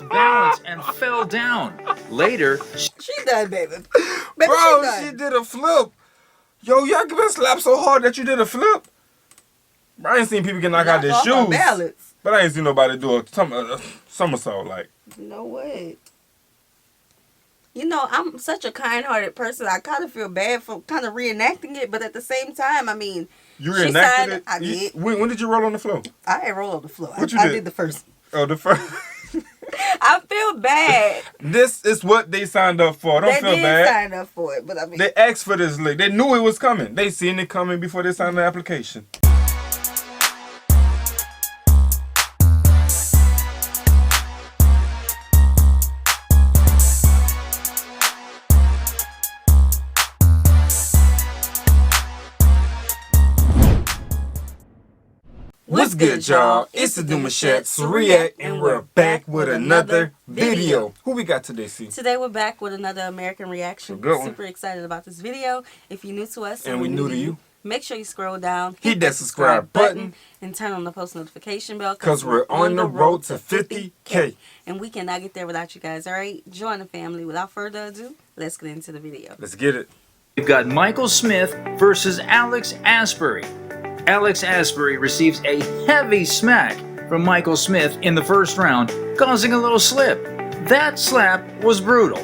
balance and fell down. Later, she done, baby. Bro, she did a flip. Yo, y'all been slapped so hard that you did a flip. I ain't seen people get knocked out their shoes. Balance. But I ain't seen nobody do a somersault like. You know what? You know, I'm such a kind-hearted person. I kind of feel bad for kind of reenacting it, but at the same time, I mean, you reenacted it. I did. When did you roll on the floor? I ain't roll on the floor. What I did the first. Oh, the first. I feel bad. This is what they signed up for. Don't feel bad. They signed up for it, but I mean, they asked for this lick. They knew it was coming. They seen it coming before they signed the application. What's good, y'all? It's the Demouchets React, and we're back with another video. Who we got today, C? Today we're back with another American reaction. Good one. Super excited about this video. If you're new to us and we're new to you, make sure you scroll down, hit that subscribe button, and turn on the post notification bell because we're on the road to 50K. And we cannot get there without you guys, alright? Join the family. Without further ado, let's get into the video. Let's get it. we've got Michael Smith versus Alex Asbury. Alex Asbury receives a heavy smack from Michael Smith in the first round, causing a little slip. That slap was brutal.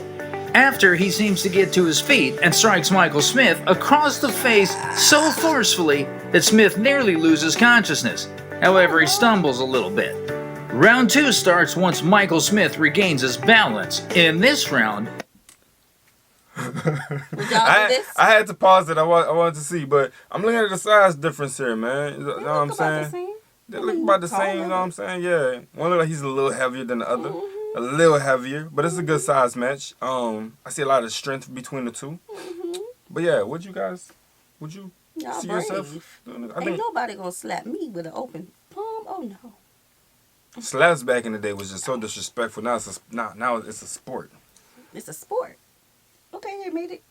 After, he seems to get to his feet and strikes Michael Smith across the face so forcefully that Smith nearly loses consciousness. However, he stumbles a little bit. Round 2 starts once Michael Smith regains his balance. In this round, I had to pause it. I wanted to see, but I'm looking at the size difference here, man. You know what I'm saying? They look about the same, you know what I'm saying? Yeah. One look like he's a little heavier than the other. A little heavier, but it's a good size match. I see a lot of strength between the two. But yeah, would you Y'all see brave. yourself doing it? Ain't nobody gonna slap me with an open palm. Oh no. Slaps back in the day was just so disrespectful. Now it's a sport. It's a sport. Okay, they made it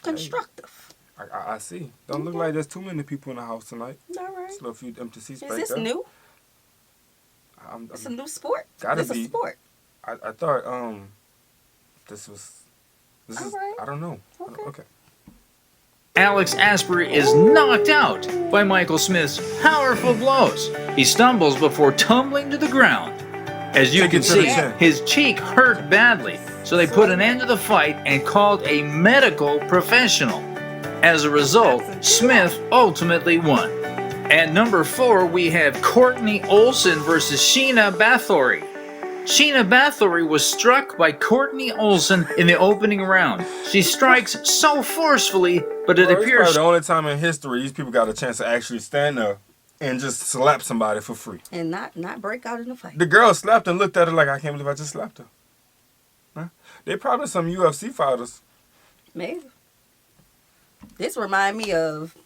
constructive. I see. Don't look like there's too many people in the house tonight. All right. Still a few empty seats Is back this there. new? It's a new sport. Gotta it's be. a sport. I thought this is right. I don't know. Okay. Alex Asbury is knocked out by Michael Smith's powerful blows. He stumbles before tumbling to the ground. As you can see, his cheek hurt badly, so they put an end to the fight and called a medical professional. As a result, Smith ultimately won. At number 4, we have Courtney Olsen versus Sheena Bathory. Sheena Bathory was struck by Courtney Olsen in the opening round. She strikes so forcefully, but it appears... It's the only time in history these people got a chance to actually stand up and just slap somebody for free. And not break out in the fight. The girl slapped and looked at her like, I can't believe I just slapped her. Huh? They probably some UFC fighters. Maybe. This remind me of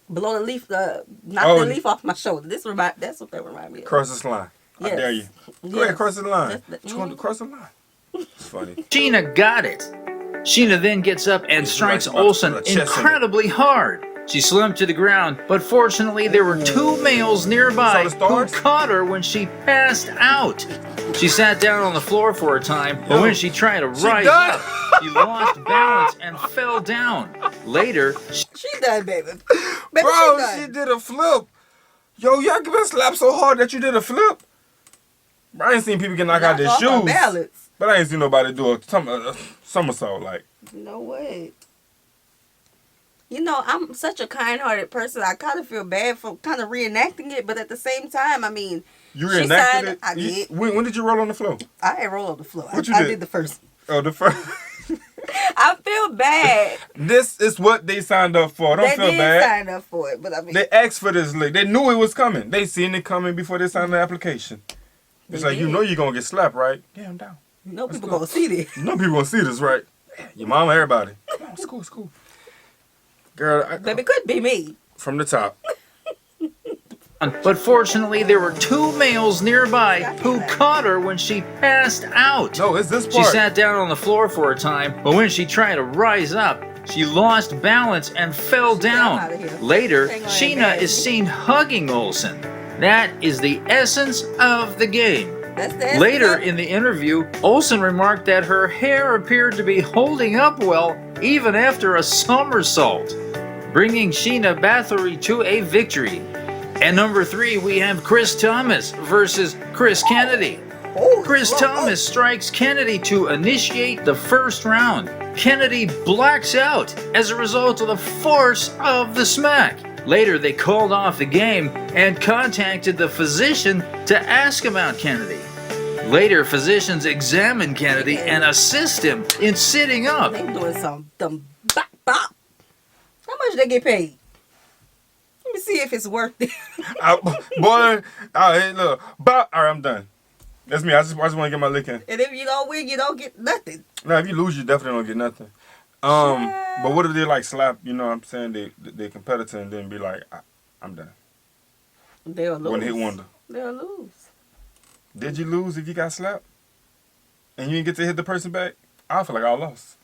blow the leaf, knock the leaf off my shoulder. That's what that remind me of. Cross this line. Yes. I dare you. Go ahead, cross the line. You want to cross the line? It's funny. Sheena got it. Sheena then gets up and strikes Olsen incredibly hard. She slumped to the ground, but fortunately there were 2 males nearby who caught her when she passed out. She sat down on the floor for a time, but when she tried to rise up, she lost balance and fell down. Later, she done, baby. Bro, she did a flip. Yo, y'all been slapped so hard that you did a flip. I ain't seen people get knocked out their shoes. Balance. But I ain't seen nobody do a somersault like. You know what? You know, I'm such a kind-hearted person. I kind of feel bad for kind of reenacting it, but at the same time, I mean, you reenacted it? I did. When did you roll on the floor? I ain't roll on the floor. What I did the first. Oh, the first. I feel bad. This is what they signed up for. Don't feel bad. They signed up for it, but I mean, they asked for this lick. They knew it was coming. They seen it coming before they signed the application. It's like, you know you're going to get slapped, right? Yeah, I'm down. You know people going to see this. You know people going to see this, right? Your mama, everybody. Come on, it's cool, it's cool. Girl, baby, could be me. From the top. but fortunately there were 2 males nearby who caught her when she passed out. No, it's this part. She sat down on the floor for a time, but when she tried to rise up, she lost balance and fell down. Later, Sheena is seen hugging Olsen. That is the essence of the game. That's the Later in the interview, Olsen remarked that her hair appeared to be holding up well even after a somersault, bringing Sheena Bathory to a victory. At number 3, we have Chris Thomas versus Chris Kennedy. Chris Thomas strikes Kennedy to initiate the first round. Kennedy blacks out as a result of the force of the smack. Later, they called off the game and contacted the physician to ask about Kennedy. Later, physicians examine Kennedy and assist him in sitting up. They doing some bop bop. How much they get paid? Let me see if it's worth it. Boy, hey, look, bop. All right, I'm done. That's me. I just want to get my lick in. And if you don't win, you don't get nothing. Now, if you lose, you definitely don't get nothing. But what if they like slap? You know what I'm saying? They competitor and then be like, I'm done. They'll lose. One hit wonder. They'll lose. Did you lose if you got slapped? And you didn't get to hit the person back? I feel like I lost.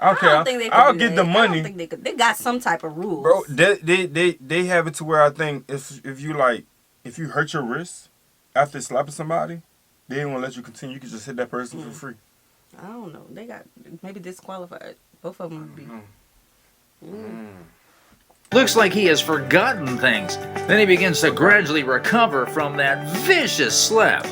I don't care. I'll get the money. I don't think they could. They got some type of rules. Bro, they have it to where I think if you hurt your wrist after slapping somebody, they ain't gonna let you continue. You can just hit that person for free. I don't know. They got maybe disqualified. Both of them would be. Looks like he has forgotten things. Then he begins to gradually recover from that vicious slap.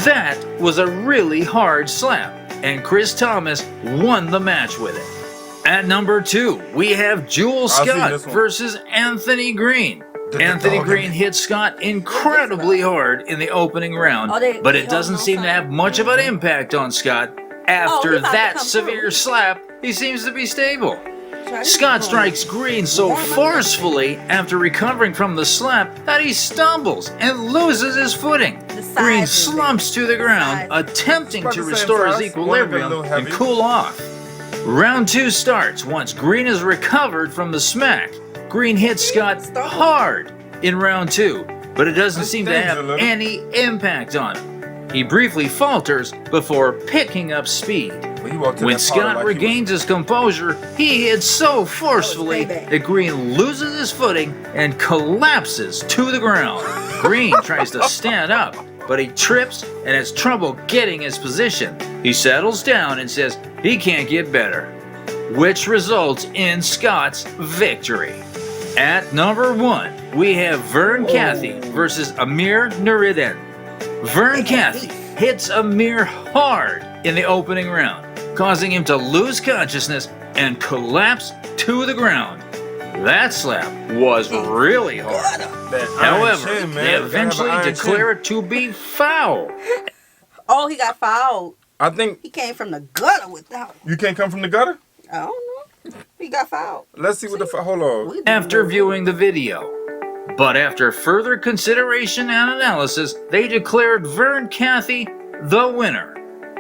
That was a really hard slap, and Chris Thomas won the match with it. At number 2, we have Jewel Scott versus Anthony Green. Anthony Green hit Scott incredibly hard in the opening round, but it doesn't seem to have much of an impact on Scott. After that severe slap, he seems to be stable. Scott strikes Green so forcefully after recovering from the slap that he stumbles and loses his footing. Green slumps to the ground, attempting to restore his equilibrium and cool off. Round 2 starts once Green has recovered from the smack. Green hits Scott hard in round 2, but it doesn't seem to have any impact on him. He briefly falters before picking up speed. When Scott regains his composure, he hits so forcefully that Green loses his footing and collapses to the ground. Green tries to stand up, but he trips and has trouble getting his position. He settles down and says he can't get better, which results in Scott's victory. At number 1, we have Vern Cathy versus Amir Nuruddin. Vern Cathy hits Amir hard in the opening round, causing him to lose consciousness and collapse to the ground. That slap was really hard. However, they eventually declare it to be foul. Oh, he got fouled. I think he came from the gutter with that one. You can't come from the gutter? I don't know. He got fouled. Let's see what the hold on. After viewing the video. But after further consideration and analysis, they declared Vern Cathy the winner.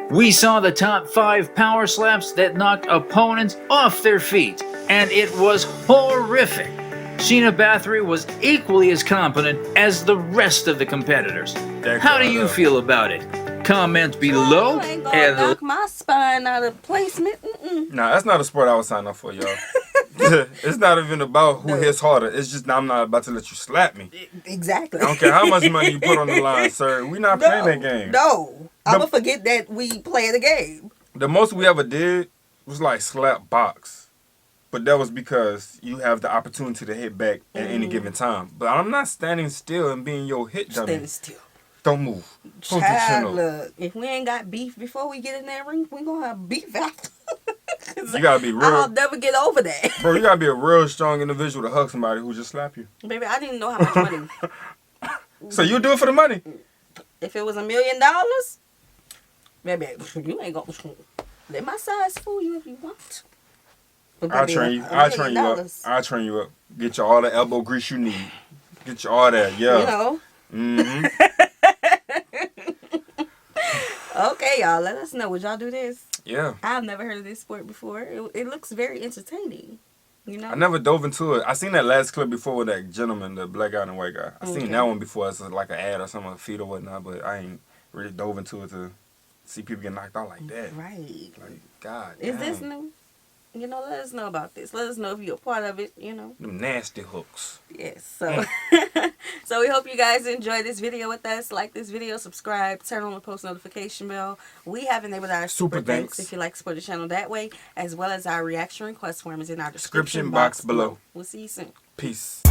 We saw the top 5 power slaps that knocked opponents off their feet, and it was horrific. Sheena Bathory was equally as competent as the rest of the competitors. How do you feel about it? Comment below. I ain't gonna knock my spine out of placement. Nah, that's not a sport I was signing up for, y'all. It's not even about who hits harder. It's just I'm not about to let you slap me. Exactly. I don't care how much money you put on the line, sir. We're not playing that game. No. I'm going to forget that we play the game. The most we ever did was like slap box. But that was because you have the opportunity to hit back at any given time. But I'm not standing still and being your hit dummy. Standing still. Don't move. Child, look, if we ain't got beef before we get in that ring, we gonna have beef after. You gotta be real. I'll never get over that. Bro, you gotta be a real strong individual to hug somebody who just slapped you. Baby, I didn't know how much money. So you do it for the money? If it was $1 million, baby, you ain't gonna let my size fool you if you want. I'll train you. I'll train you up. I'll train you up. Get you all the elbow grease you need. Get you all that. Yeah. You know. Mm-hmm. Okay, y'all. Let us know. Would y'all do this? Yeah. I've never heard of this sport before. It looks very entertaining. You know. I never dove into it. I seen that last clip before with that gentleman, the black guy and the white guy. I seen that one before as like an ad or something, a feed or whatnot. But I ain't really dove into it to see people get knocked out like that. Right. Like God. Is this new? You know, let us know about this. Let us know if you're a part of it. You know. Them nasty hooks. Yes. So. So we hope you guys enjoyed this video with us. Like this video, subscribe, turn on the post notification bell. We have enabled our super thanks if you like to support the channel that way, as well as our reaction request form is in our description box below. We'll see you soon. Peace.